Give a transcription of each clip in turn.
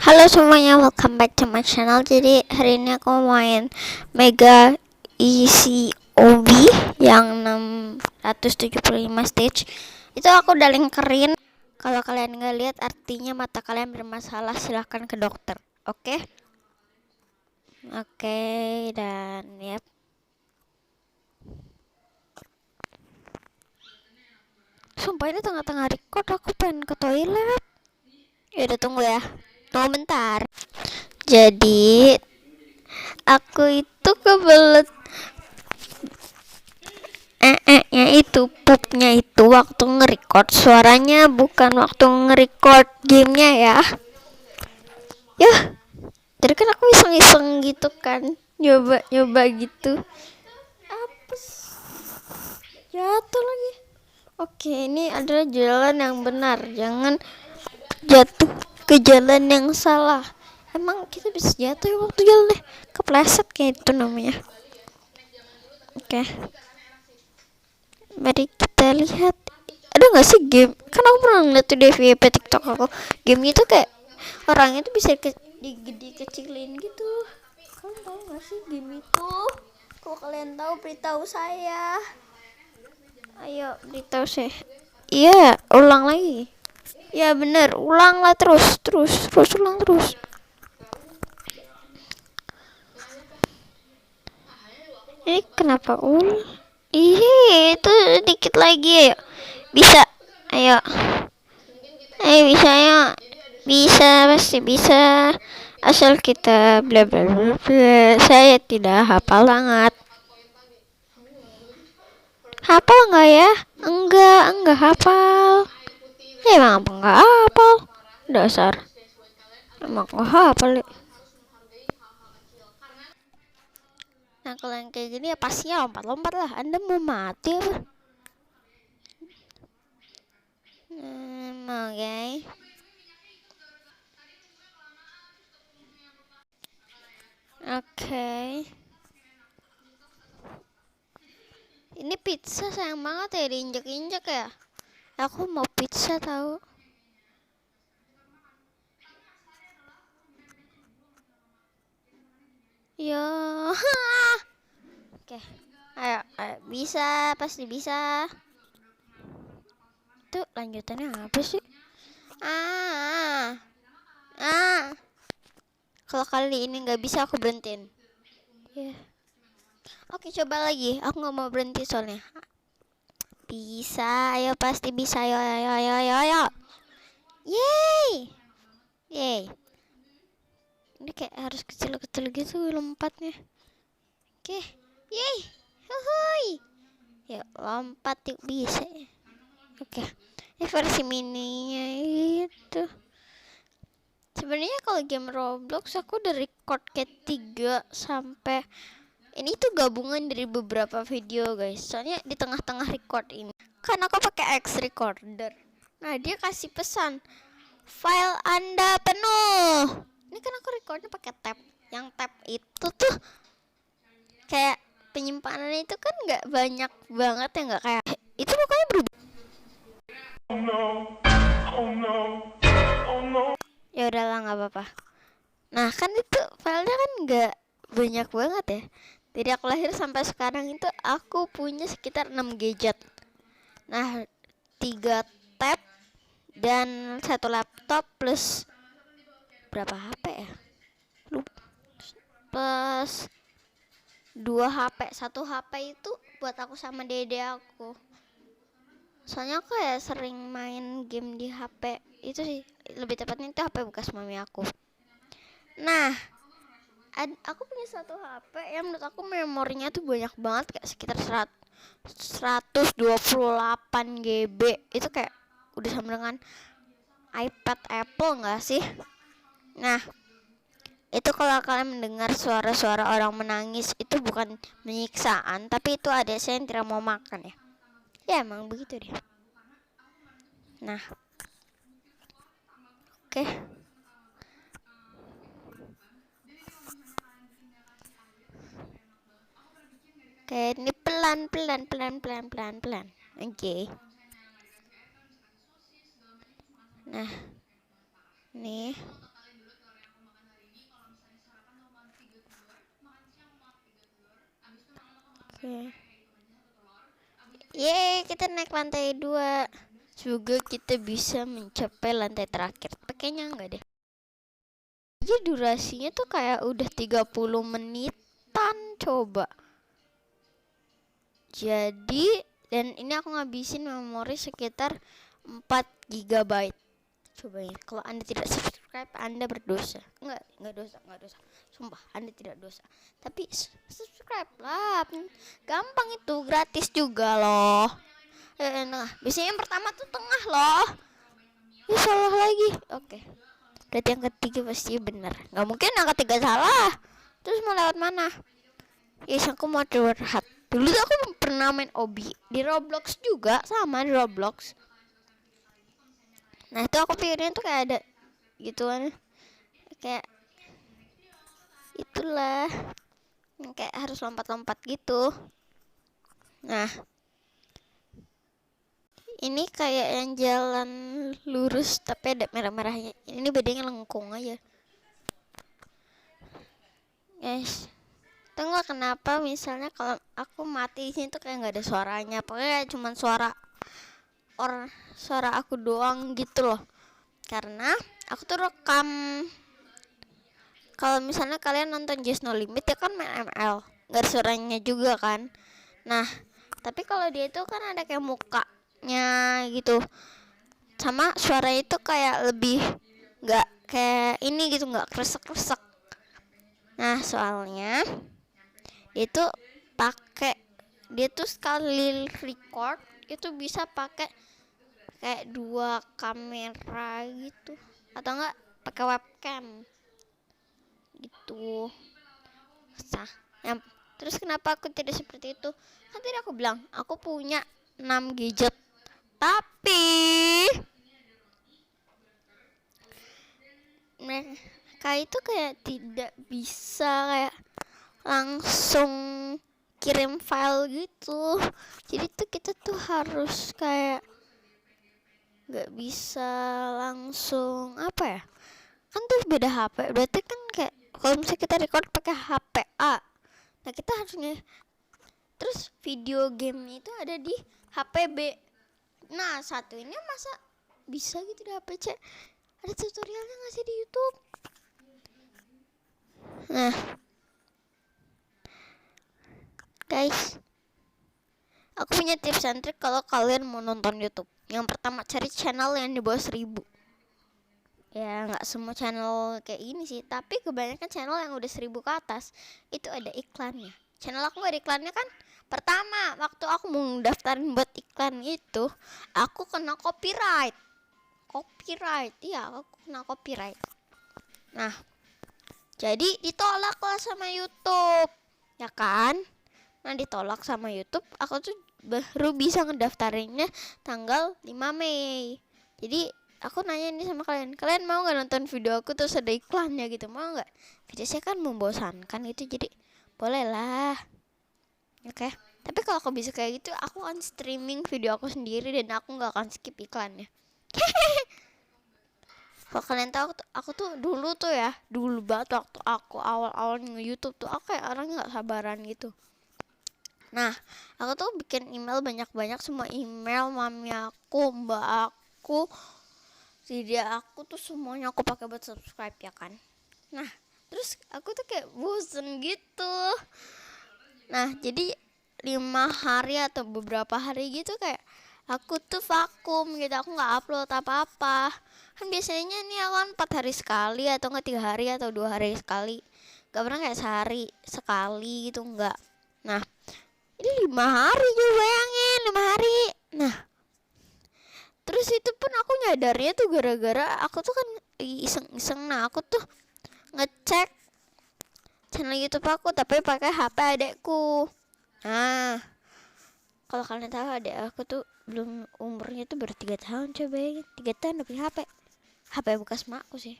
Halo semuanya, welcome back to my channel. Jadi hari ini aku main Mega ECOB yang 675 stage. Itu aku udah lingkerin. Kalau kalian nggak lihat, artinya mata kalian bermasalah, silahkan ke dokter. Oke? Oke, dan yep. Sumpah ini tengah-tengah record, aku pengen ke toilet. Ya udah, tunggu ya. Tunggu bentar. Jadi aku itu kebelet nya itu pupnya itu waktu nge-record suaranya, bukan waktu nge-record gamenya ya. Jadi kan aku iseng-iseng gitu kan, nyoba gitu. Apa jatuh lagi. Oke, ini adalah jalan yang benar, jangan jatuh ke jalan yang salah. Emang kita bisa jatuh ya waktu jalan deh, kepleset kayak itu namanya. Oke, mari kita lihat. Ada nggak sih game, kan aku pernah ngeliat tuh di FYP TikTok aku, game itu kayak orangnya tuh bisa dikecilin gitu. Kalian tahu nggak sih game itu? Kalau kalian tahu, beritahu saya. Ayo beritahu saya. Iya, ulang lagi. Ya bener, ulang lah, terus ulang terus. Ini kenapa Ih, itu dikit lagi ya. Bisa. Ayo. Bisa ya. Bisa, pasti bisa. Asal kita bla bla bla bla. Saya tidak hafal banget. Hafal nggak ya? Enggak hafal. Emang apa nggak hafal? Dasar. Emang nggak hafal ya. Nah kalau yang kayak gini ya pastinya lompat-lompat lah. Anda mau mati apa? Oke. Oke. Ini pizza sayang banget ya diinjak-injak ya. Aku mau pizza tahu. Yo. Oke. Ayo, bisa, pasti bisa. Tuh lanjutannya apa sih? Kalau kali ini nggak bisa aku berhentiin. Yeah. Oke, coba lagi. Aku nggak mau berhenti soalnya. Bisa, ayo pasti bisa. Ayo. Yeay. Ini kayak harus kecil-kecil gitu lompatnya. Oke. Yeay. Huhuy. Yuk, lompat yuk, bisa. Oke. Ini versi mininya itu. Sebenarnya kalau game Roblox aku udah record kayak 3 sampai ini tuh gabungan dari beberapa video guys. Soalnya di tengah-tengah record ini kan aku pakai X recorder. Nah, dia kasih pesan, file Anda penuh. Ini kan aku recordnya pakai tab. Yang tab itu tuh kayak penyimpanannya itu kan nggak banyak banget ya, nggak kayak itu pokoknya berubah. Ya udahlah, nggak apa-apa. Nah kan itu filenya kan nggak banyak banget ya. Dari aku lahir sampai sekarang itu aku punya sekitar 6 gadget. Nah 3 tab dan 1 laptop plus berapa HP ya? Plus 2 HP. 1 HP itu buat aku sama dede aku. Soalnya aku ya sering main game di HP itu sih, lebih tepatnya itu HP bekas mami aku. Nah aku punya 1 HP yang menurut aku memorinya tuh banyak banget, kayak sekitar 128 GB. Itu kayak udah sama dengan iPad Apple nggak sih? Nah itu kalau kalian mendengar suara-suara orang menangis, itu bukan menyiksaan, tapi itu ada saya yang tidak mau makan ya. Ya emang begitu deh. Nah oke. Oke, ini pelan. Oke. Nah, nih. Oke. Yeay, kita naik lantai 2. Semoga kita bisa mencapai lantai terakhir. Kayaknya enggak deh. Jadi durasinya tuh kayak udah 30 menitan coba. Jadi, dan ini aku ngabisin memori sekitar 4 GB. Coba ya, kalau Anda tidak subscribe, Anda berdosa. Enggak dosa. Sumpah, Anda tidak dosa. Tapi subscribe lah. Gampang itu, gratis juga loh. Nah, biasanya yang pertama tuh tengah loh. Ya salah lagi. Oke. Berarti yang ketiga pasti benar. Nggak mungkin yang ketiga salah. Terus mau lewat mana? Yes, aku mau curhat. Dulu tuh aku pernah main Obi di Roblox juga, sama di Roblox. Nah itu aku pikirnya tuh kayak ada gituan, kayak itulah, kayak harus lompat-lompat gitu. Nah ini kayak yang jalan lurus tapi ada merah-merahnya. Ini bedanya lengkung aja, guys. Tunggu, kenapa misalnya kalau aku mati di sini tuh kayak nggak ada suaranya, pokoknya cuma suara aku doang gitu loh. Karena aku tuh rekam, kalau misalnya kalian nonton Just No Limit ya kan main ML, nggak ada suaranya juga kan. Nah tapi kalau dia itu kan ada kayak mukanya gitu, sama suara itu kayak lebih nggak kayak ini gitu, nggak kresek-kresek. Nah soalnya itu dia tuh sekali record itu bisa pakai kayak 2 kamera gitu, atau enggak pakai webcam gitu. Nah, terus kenapa aku tidak seperti itu? Kan tadi aku bilang aku punya 6 gadget, tapi mereka itu kayak tidak bisa kayak langsung kirim file gitu. Jadi tuh kita tuh harus kayak nggak bisa langsung apa ya, kan tuh beda HP. Berarti kan kayak kalau misalnya kita record pakai HP A, nah kita harusnya terus video game itu ada di HP B. Nah satu ini masa bisa gitu di HP C? Ada tutorialnya nggak sih di YouTube? Nah guys, aku punya tips and trik kalau kalian mau nonton YouTube. Yang pertama, cari channel yang di bawah 1000. Ya nggak semua channel kayak ini sih, tapi kebanyakan channel yang udah 1000 ke atas itu ada iklannya. Channel aku gak ada iklannya kan. Pertama, waktu aku mau daftarin buat iklan itu, aku kena copyright. Iya, aku kena copyright. Nah jadi ditolak lah sama YouTube, ya kan. Nah ditolak sama YouTube, aku tuh baru bisa ngedaftarinnya tanggal 5 Mei. Jadi aku nanya ini sama kalian mau nggak nonton video aku terus ada iklannya gitu, mau nggak? Video saya kan membosankan gitu, jadi boleh lah. Oke. Tapi kalau aku bisa kayak gitu, aku akan streaming video aku sendiri dan aku nggak akan skip iklannya. Kalau kalian tahu, aku tuh dulu banget waktu aku awal-awal nge-YouTube tuh aku kayak orang nggak sabaran gitu. Nah aku tuh bikin email banyak-banyak, semua email mami aku, mbak aku, jadi aku tuh semuanya aku pakai buat subscribe ya kan. Nah terus aku tuh kayak bosen gitu. Nah jadi 5 hari atau beberapa hari gitu kayak aku tuh vakum gitu, aku nggak upload apa-apa. Kan biasanya nih aku kan 4 hari sekali atau nggak 3 hari atau 2 hari sekali, nggak pernah kayak sehari sekali gitu, nggak. Nah ini 5 hari juga, bayangin 5 hari. Nah terus itu pun aku nyadarnya tuh gara-gara aku tuh kan iseng-iseng. Nah aku tuh ngecek channel YouTube aku tapi pakai HP adekku. Nah kalau kalian tahu adek aku tuh belum, umurnya tuh baru 3 tahun, coba ya 3 tahun tapi HP bekas makku sih.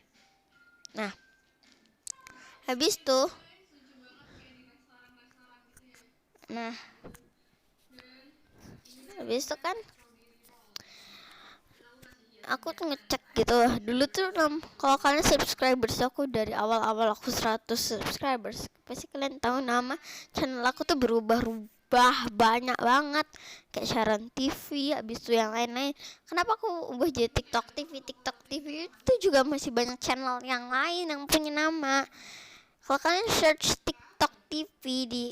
Nah habis tuh kan aku tuh ngecek gitu dulu tuh. Kalau kalian subscribers aku dari awal-awal aku 100 subscribers, pasti kalian tahu nama channel aku tuh berubah banyak banget kayak Sharon TV, habis itu yang lain-lain. Kenapa aku ubah jadi TikTok TV? TikTok TV itu juga masih banyak channel yang lain yang punya nama. Kalau kalian search TikTok TV di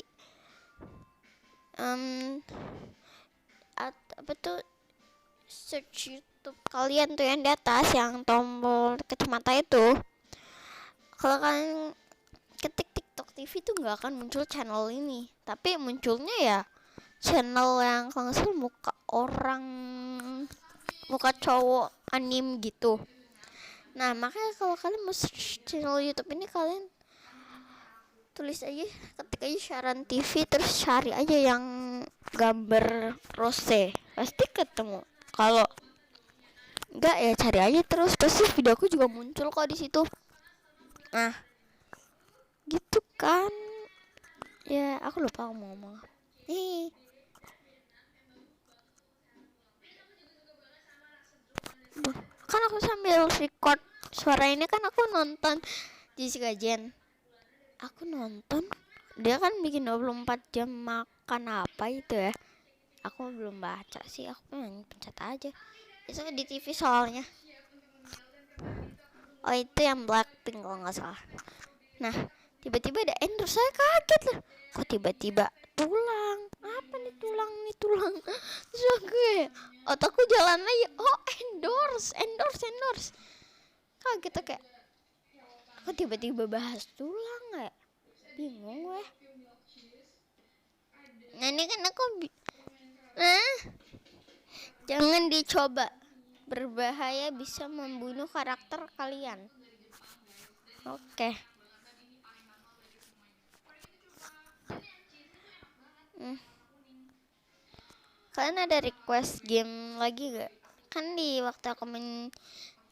apa tuh, search YouTube kalian tuh yang di atas yang tombol kacamata itu, kalau kalian ketik TikTok TV tuh nggak akan muncul channel ini, tapi munculnya ya channel yang kalau nggak salah muka cowok anim gitu. Nah makanya kalau kalian mau search channel YouTube ini, kalian tulis aja, ketik aja Sharon TV, terus cari aja yang gambar rose, pasti ketemu. Kalau enggak ya cari aja terus, pasti videoku juga muncul kok di situ. Nah gitu kan ya, aku lupa ngomong. Kan aku sambil record suara ini kan aku nonton Jessica Jen. Aku nonton dia kan bikin 24 jam makan apa itu ya. Aku belum baca sih, aku pengen pencet aja. Itu di TV soalnya. Oh itu yang Blackpink kalau nggak salah. Nah tiba-tiba ada endorse, saya kaget lah. Kok tiba-tiba tulang? Apa nih tulang? Terus aku otakku jalan lagi. Oh endorse. Kaget tuh kayak, kok tiba-tiba bahas tulang ya? Bingung gue. Nah ini kan aku jangan dicoba, berbahaya, bisa membunuh karakter kalian. Oke. Kalian ada request game lagi gak? Kan di waktu aku main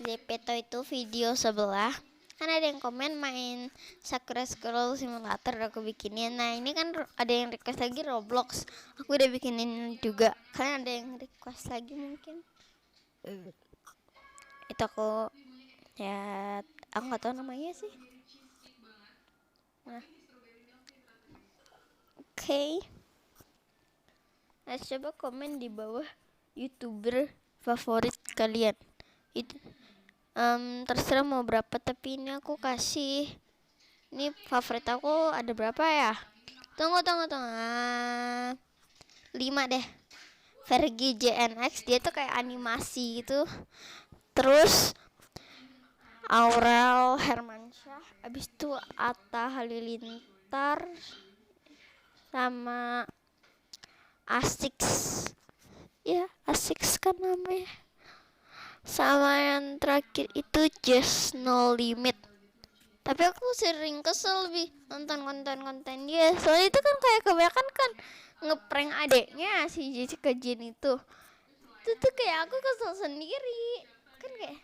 Zepeto itu video sebelah, kan ada yang komen main Sakura Scroll Simulator, aku bikinin. Nah ini kan ada yang request lagi Roblox, aku udah bikinin juga. Kalian ada yang request lagi mungkin? Itu aku ya, aku nggak tahu namanya sih. Nah oke. Nah coba komen di bawah YouTuber favorit kalian. Itu terserah mau berapa, tapi ini aku kasih, ini favorit aku ada berapa ya? Tunggu 5 deh. Vergi JNX, dia tuh kayak animasi gitu. Terus Aurel Hermansyah, abis itu Atta Halilintar, sama Asics, ya Asics kan namanya. Sama yang terakhir itu Just No Limit. Tapi aku sering kesel lebih nonton konten dia, soalnya itu kan kayak kebanyakan kan ngeprank adeknya si Jessica Jen itu tuh kayak aku kesel sendiri. Kan kayak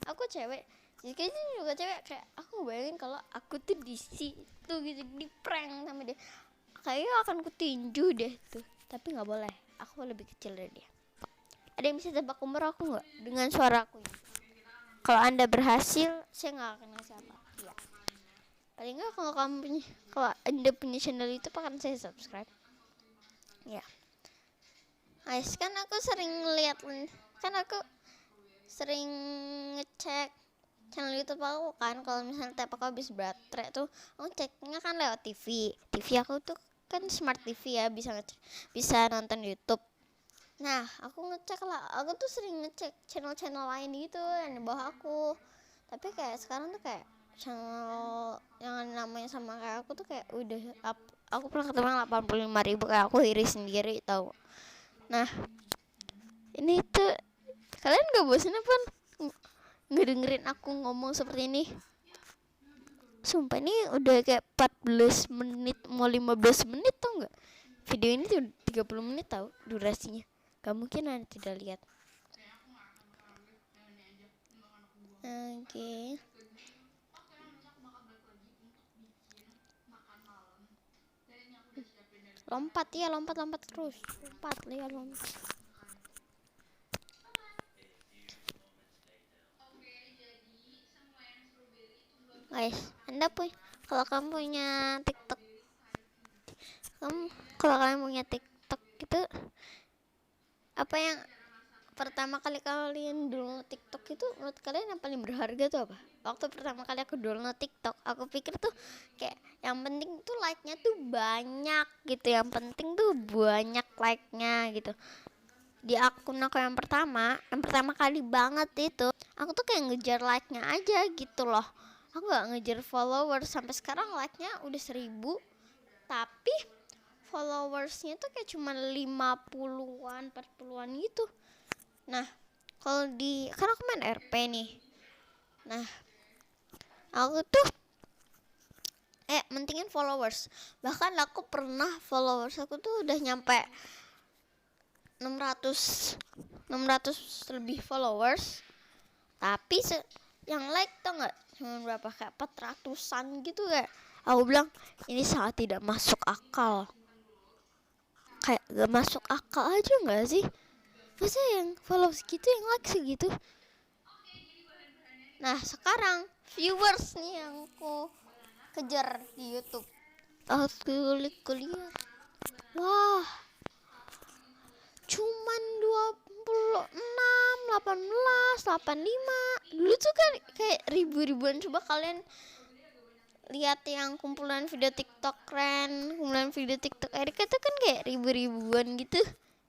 aku cewek, Jessica Jen juga cewek, kayak aku bayangin kalau aku tuh di situ gitu, di prank sama dia, kayaknya akan kutinju deh tuh. Tapi nggak boleh, aku lebih kecil dari dia. Ada yang bisa tebak umur aku nggak dengan suara aku ini? Kalau Anda berhasil, saya nggak akan ngasih apa. Ya. Paling nggak kalau Anda punya channel itu, akan saya subscribe. Ya. Guys, kan aku sering ngecek channel YouTube aku kan. Kalau misalnya tab aku habis baterai tuh, aku ceknya kan lewat TV. TV aku tuh kan smart TV ya, bisa nonton YouTube. Nah aku ngecek lah, aku tuh sering ngecek channel-channel lain gitu yang di bawah aku. Tapi kayak sekarang tuh kayak channel yang namanya sama kayak aku tuh kayak udah aku pernah ketemu 85.000, kayak aku iri sendiri tau. Nah ini tuh, kalian gak bosan apa ngedengerin aku ngomong seperti ini? Sumpah ini udah kayak 14 menit mau 15 menit tau gak? Video ini tuh 30 menit tau durasinya. Gak mungkin Anda tidak lihat. Oke. Lompat ya, lompat terus. Lompat. Guys, kalau kamu punya TikTok, kalau kalian punya TikTok gitu, apa yang pertama kali kalian download TikTok itu menurut kalian yang paling berharga tuh apa? Waktu pertama kali aku download TikTok, aku pikir tuh kayak yang penting tuh like-nya tuh banyak gitu, yang penting tuh banyak like-nya gitu. Di akun aku yang pertama kali banget itu, aku tuh kayak ngejar like-nya aja gitu loh. Aku gak ngejar followers. Sampai sekarang like-nya udah 1000, tapi followersnya tuh kayak cuma 50-an 40-an gitu. Nah kalau kan aku main RP nih, nah aku tuh mentingin followers. Bahkan aku pernah followers aku tuh udah nyampe 600 lebih followers, tapi yang like tau nggak cuma berapa, kayak 400-an gitu. Kayak aku bilang ini sangat tidak masuk akal, kayak gak masuk akal aja nggak sih, masa yang follow segitu yang like segitu. Nah sekarang viewers nih yang aku kejar di YouTube, aku lihat, wah cuman 26, 18, 85. Dulu tuh kan kayak ribuan. Coba kalian lihat yang kumpulan video TikTok Ren, kumpulan video TikTok Erika tuh kan kayak ribuan gitu.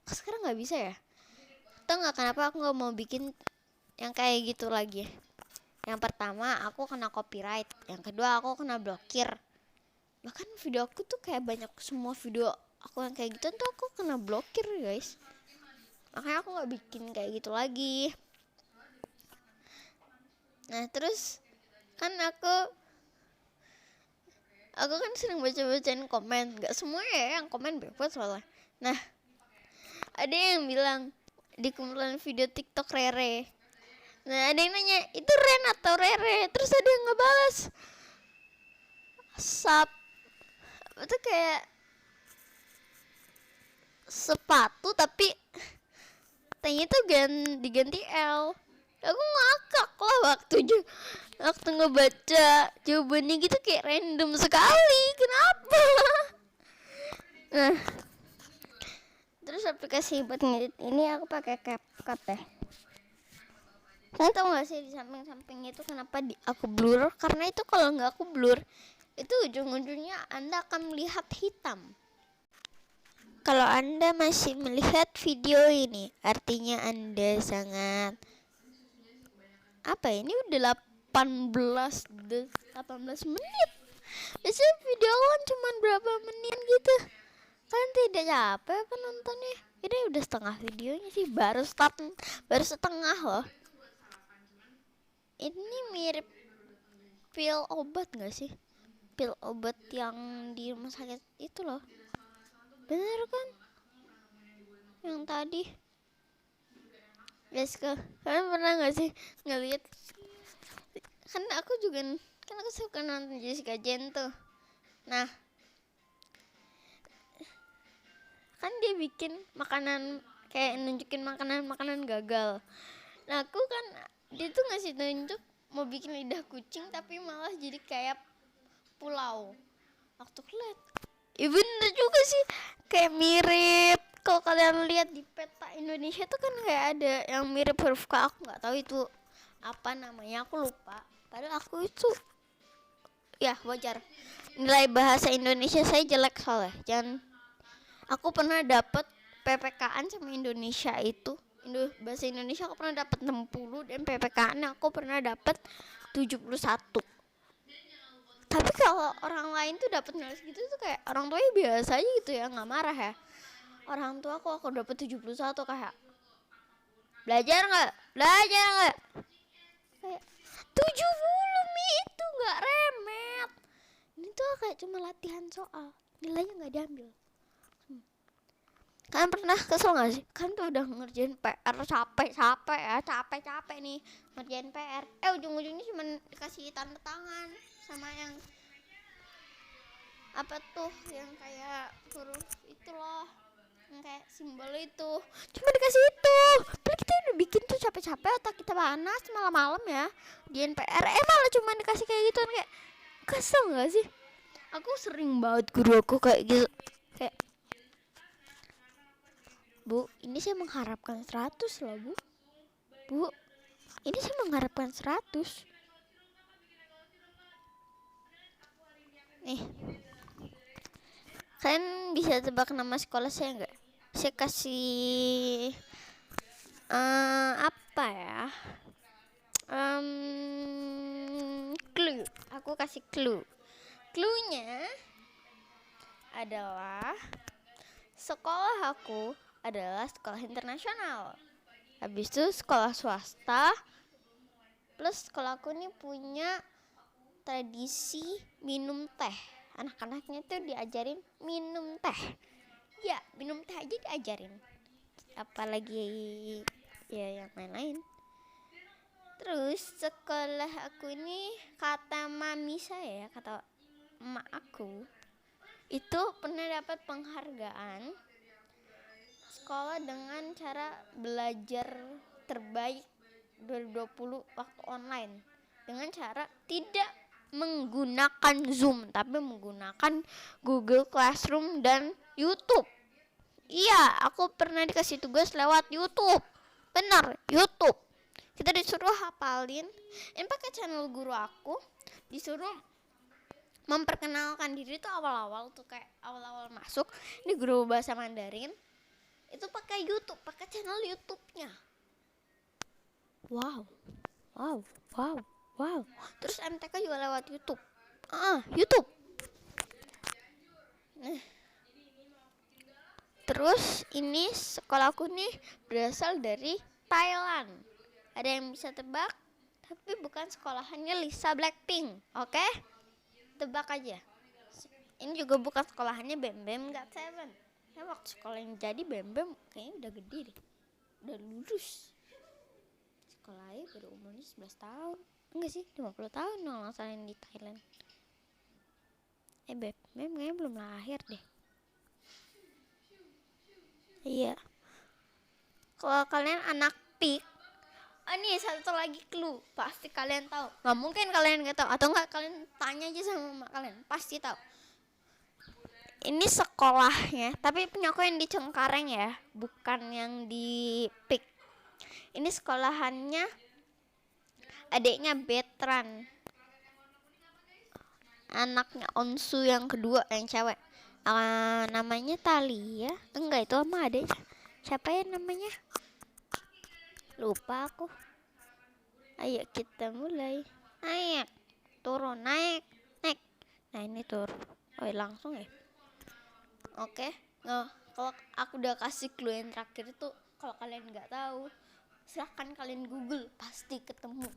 Sekarang nggak bisa ya? Tau nggak kenapa aku nggak mau bikin yang kayak gitu lagi? Yang pertama aku kena copyright, yang kedua aku kena blokir. Bahkan video aku tuh kayak banyak, semua video aku yang kayak gitu tuh aku kena blokir guys. Makanya aku nggak bikin kayak gitu lagi. Nah terus kan aku kan sering bacain komen. Gak semua ya yang komen bebas soalnya. Nah ada yang bilang di kumpulan video TikTok Rere. Nah ada yang nanya itu Ren atau Rere. Terus ada yang ngebalas sap, itu kayak sepatu tapi T-nya tuh diganti L. Aku ngakak lah waktu ngebaca jawabannya gitu, kayak random sekali. Kenapa? Nah terus aplikasi buat ngedit ini aku pakai CapCut ya. Kalian tau gak sih di samping-samping itu kenapa aku blur? Karena itu kalau nggak aku blur, itu ujung-ujungnya Anda akan melihat hitam. Kalau Anda masih melihat video ini, artinya Anda sangat ini udah 18 menit. Biasanya video kan cuma berapa menit gitu. Kalian tidak capek apa nontonnya? Ini udah setengah videonya sih, baru setengah loh. Ini mirip pil obat gak sih? Pil obat yang di rumah sakit itu loh. Bener kan? Yang tadi. Jessica, kalian pernah gak sih ngeliat? Kan aku suka nonton Jessica Jen tuh. Nah kan dia bikin makanan, kayak nunjukin makanan gagal. Nah aku kan, dia tuh ngasih tunjuk mau bikin lidah kucing tapi malah jadi kayak pulau. Waktu lihat, ya bener juga sih, kayak mirip. Kalau kalian lihat di peta Indonesia tuh kan kayak ada yang mirip huruf K. Aku nggak tahu itu apa namanya, aku lupa. Padahal aku itu ya wajar, nilai bahasa Indonesia saya jelek soalnya. Aku pernah dapet PPKN sama Indonesia itu, bahasa Indonesia aku pernah dapet 60 dan PPKN aku pernah dapet 71. Tapi kalau orang lain tuh dapet nilai segitu tuh kayak orang tuanya biasa aja gitu ya, nggak marah ya. Orang tua aku dapet 71 kayak belajar nggak kayak 70 itu nggak remet. Ini tuh kayak cuma latihan soal, nilainya nggak diambil. Kalian pernah kesel gak sih? Kan tuh udah ngerjain PR capek nih ngerjain PR, ujung-ujungnya cuma dikasih tanda tangan sama yang apa tuh, yang kayak huruf itu loh, yang kayak simbol itu, cuma dikasih itu. Padahal kita udah bikin tuh capek-capek, otak kita panas malam-malam ya, ngerjain PR malah cuma dikasih kayak gitu. Kayak kesel gak sih? Aku sering banget guru aku kayak gitu. Kayak, Bu, ini saya mengharapkan 100 loh, Bu. Bu, ini saya mengharapkan 100. Nih, kalian bisa tebak nama sekolah saya nggak? Saya kasih apa ya? Clue. Aku kasih clue. Clue-nya adalah sekolah aku adalah sekolah internasional. Habis itu sekolah swasta. Plus sekolah aku nih punya tradisi minum teh. Anak-anaknya tuh diajarin minum teh. Ya, minum teh aja diajarin. Apalagi ya yang lain-lain. Terus sekolah aku ini kata mami saya, kata emak aku, itu pernah dapat penghargaan sekolah dengan cara belajar terbaik 2020 waktu online dengan cara tidak menggunakan Zoom tapi menggunakan Google Classroom dan YouTube. Iya, aku pernah dikasih tugas lewat YouTube. Benar, YouTube. Kita disuruh hafalin. Ini pakai channel guru aku. Disuruh memperkenalkan diri tuh awal-awal tuh kayak awal-awal masuk. Ini guru bahasa Mandarin. Itu pakai YouTube, pakai channel YouTube-nya. Wow. Terus MTK juga lewat YouTube. YouTube. Nah, terus ini sekolahku nih berasal dari Thailand. Ada yang bisa tebak? Tapi bukan sekolahannya Lisa Blackpink, oke? Tebak aja. Ini juga bukan sekolahannya Bam Bam GOT7. Ya waktu sekolah yang jadi Bam Bam kayaknya udah gede deh, udah lulus. Sekolahnya baru umurnya 11 tahun. Enggak sih, 50 tahun dong langsung di Thailand. Bam Bam kayaknya belum lahir deh. Iya. Kalau kalian anak pik, ini satu lagi clue, pasti kalian tahu. Nggak mungkin kalian nggak tahu, atau nggak kalian tanya aja sama mama kalian, pasti tahu. Ini sekolahnya, tapi punya aku yang di Cengkareng ya, bukan yang di pik. Ini sekolahannya adiknya Betran, anaknya Onsu yang kedua, yang cewek. Namanya Talia. Enggak, itu sama adiknya. Siapa ya namanya? Lupa aku. Ayo kita mulai. Naik, turun, naik. Nah ini turun. Oh langsung ya. Oke. Nah, kalau aku udah kasih clue yang terakhir itu, kalau kalian nggak tahu, silahkan kalian Google, pasti ketemu.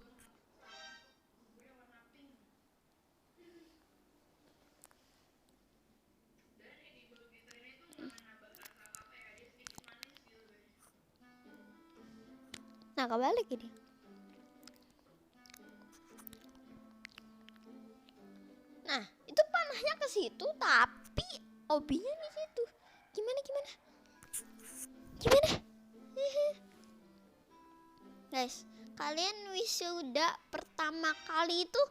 Nah kebalik ini. Nah itu panahnya ke situ, tapi obinya di situ. Gimana? Guys, kalian wisuda pertama kali itu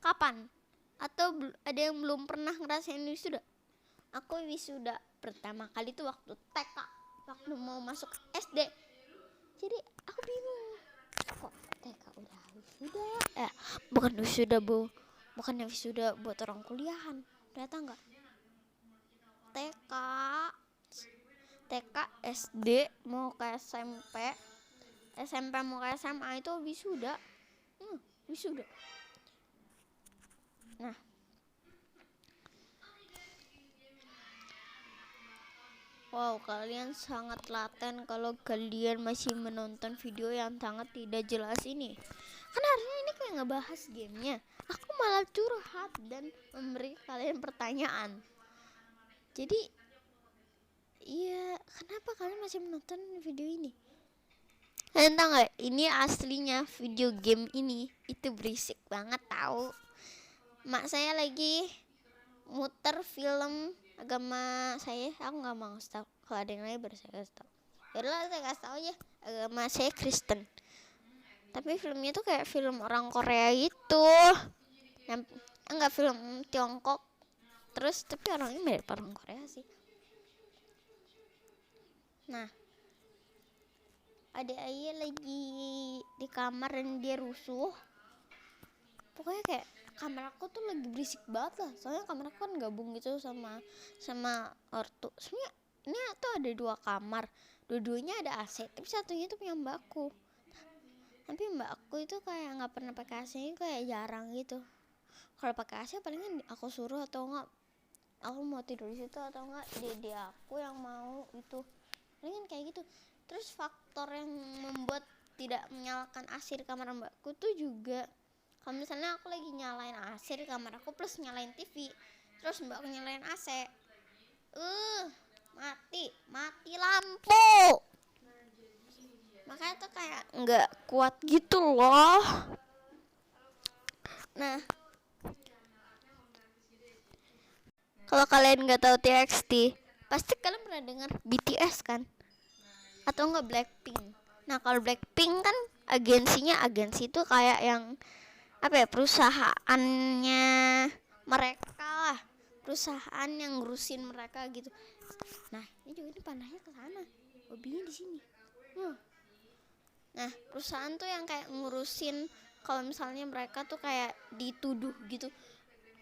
kapan? Atau ada yang belum pernah ngerasain wisuda? Aku wisuda pertama kali itu waktu TK, waktu mau masuk SD. Jadi aku bingung, kok TK udah wisuda? Bukan wisuda bu, bukannya wisuda buat orang kuliahan. Ternyata enggak. TK, SD mau ke SMP mau ke SMA itu wisuda. Wisuda. Nah, wow, kalian sangat laten kalau kalian masih menonton video yang sangat tidak jelas ini. Kan harusnya ini kayak ngebahas gamenya. Aku malah curhat dan memberi kalian pertanyaan. Jadi, iya, kenapa kalian masih menonton video ini? Kalian tahu nggak? Ini aslinya video game ini itu berisik banget tahu. Mak saya lagi muter film agama saya, aku nggak mau ngasih tahu. Kalau ada yang lain baru saya kasih tahu. Yaudah saya kasih tahu aja, agama saya Kristen. Tapi filmnya tuh kayak film orang Korea gitu, yang enggak film Tiongkok. Terus tapi orangnya mirip orang Korea sih. Nah, adik Ayah lagi di kamar dan dia rusuh. Pokoknya kayak kamar aku tuh lagi berisik banget lah. Soalnya kamar aku kan gabung gitu sama ortu. Sebenarnya ini tuh ada 2 kamar. Dua-duanya ada AC, tapi satunya itu punya mbakku. Tapi mbakku itu kayak nggak pernah pakai AC, kayak jarang gitu. Kalau pakai AC palingan aku suruh atau enggak aku mau tidur di situ atau enggak dede aku yang mau itu. Palingan kayak gitu. Terus faktor yang membuat tidak menyalakan AC di kamar mbakku tuh juga kalau misalnya aku lagi nyalain AC di kamar aku plus nyalain TV, terus mbakku nyalain AC, mati lampu. Makanya tuh kayak nggak kuat gitu loh. Nah, kalau kalian nggak tahu TXT, pasti kalian pernah dengar BTS kan? Atau nggak Blackpink. Nah, kalau Blackpink kan agensi itu kayak yang apa ya, perusahaannya mereka lah, perusahaan yang ngurusin mereka gitu. Nah, ini juga ini panahnya ke sana, hobinya di sini. Nah, perusahaan tuh yang kayak ngurusin kalau misalnya mereka tuh kayak dituduh gitu.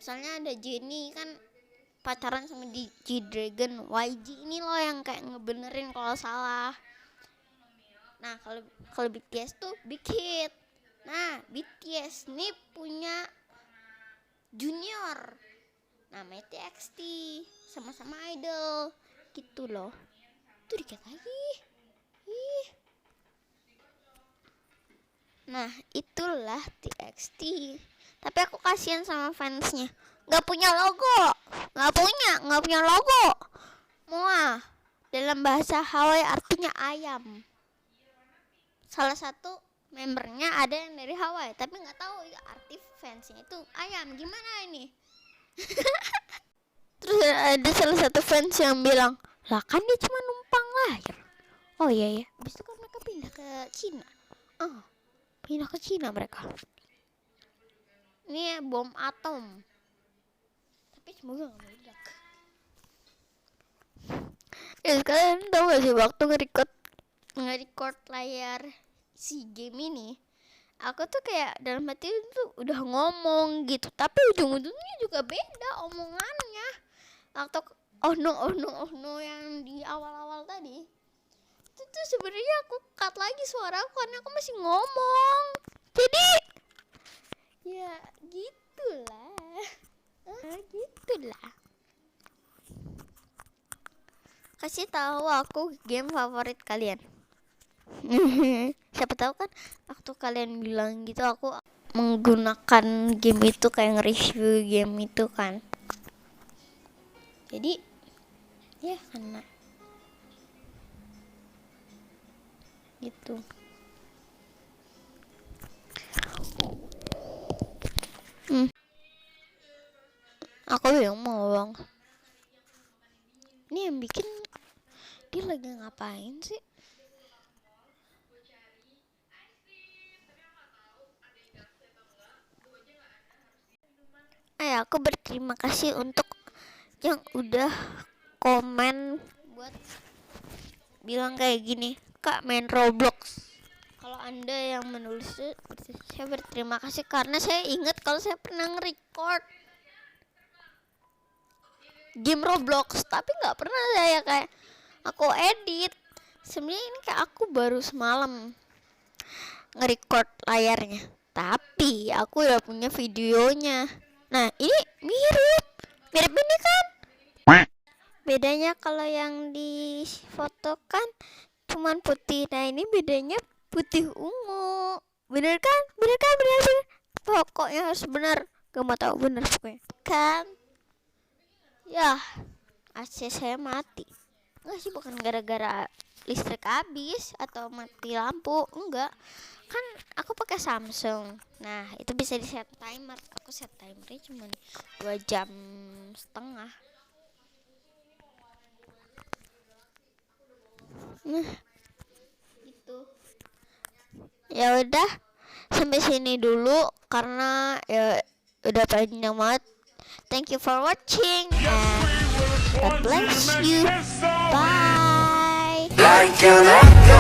Misalnya ada Jennie kan pacaran sama G-Dragon, YG ini loh yang kayak ngebenerin kalau salah. Nah, kalau BTS tuh Big Hit. Nah, BTS nih punya junior namanya TXT, sama-sama idol gitu loh. Tuh dikit lagi. Nah, itulah TXT. Tapi aku kasihan sama fansnya. Nggak punya logo. Nggak punya logo. Moa dalam bahasa Hawaii artinya ayam. Salah satu membernya ada yang dari Hawaii, tapi nggak tahu ya arti fansnya itu ayam. Gimana ini? Terus ada salah satu fans yang bilang, lah kan dia cuma numpang lahir. Oh iya ya. Habis itu kan mereka pindah ke Cina. Pindah ke Cina mereka. Ini bom atom. Tapi semoga nggak meledak. Ya kalian tahu gak sih waktu nge-record layar si game ini, aku tuh kayak dalam hati tuh udah ngomong gitu, tapi ujung-ujungnya juga beda omongannya. Waktu oh no yang di awal-awal tadi itu tuh sebenarnya aku cut lagi suara aku karena aku masih ngomong. Jadi ya gitulah. Kasih tahu aku game favorit kalian. Siapa tahu kan waktu kalian bilang gitu aku menggunakan game itu kayak nge-review game itu kan. Jadi ya karena gitu. Aku yang mau bang. Ini yang bikin dia lagi ngapain sih? Aku berterima kasih untuk yang udah komen buat bilang kayak gini, Kak main Roblox. Kalau Anda yang menulis itu, saya berterima kasih karena saya ingat kalau saya pernah nge-record game Roblox, tapi nggak pernah saya kayak aku edit. Sebenarnya ini kayak aku baru semalam nge-record layarnya, tapi aku udah punya videonya. Nah ini mirip ini kan. Bedanya kalau yang di foto kan cuman putih, nah ini bedanya putih ungu. Bener kan? Bener. Pokoknya harus benar. Gak mau tahu bener pokoknya. Kan? Ya, AC saya mati. Enggak sih, bukan gara-gara listrik habis atau mati lampu, enggak. Kan aku pakai Samsung. Nah, itu bisa di set timer. Aku set timernya cuma 2,5 jam. Nah, gitu. Ya udah, sampai sini dulu karena ya udah panjang banget. Thank you for watching and God bless you. Bye. Can't let go.